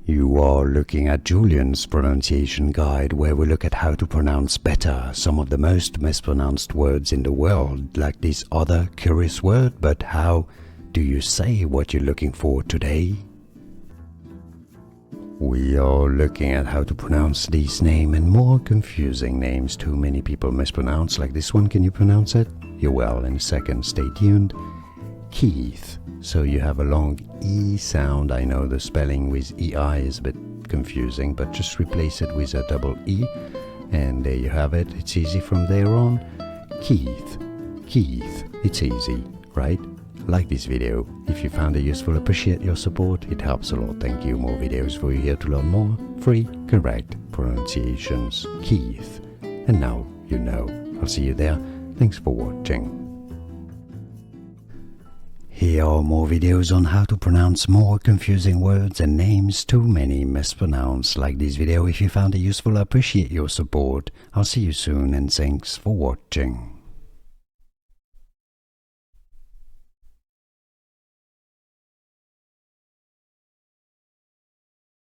You are looking at Julian's pronunciation guide, where we look at how to pronounce better some of the most mispronounced words in the world, like this other curious word. But how do you say what you're looking for today? We are looking at how to pronounce these names and more confusing names too many people mispronounce, like this one. Can you pronounce it? You will in a second. Stay tuned. Keith. So you have a long E sound. I know the spelling with EI is a bit confusing, but just replace it with a double E, and there you have it. It's easy from there on. Keith. Keith. It's easy, right? Like this video. If you found it useful, appreciate your support. It helps a lot. Thank you. More videos for you here to learn more free, correct pronunciations. Keith. And now you know. I'll see you there. Thanks for watching. Here are more videos on how to pronounce more confusing words and names too many mispronounced. Like this video if you found it useful. I appreciate your support. I'll see you soon and thanks for watching.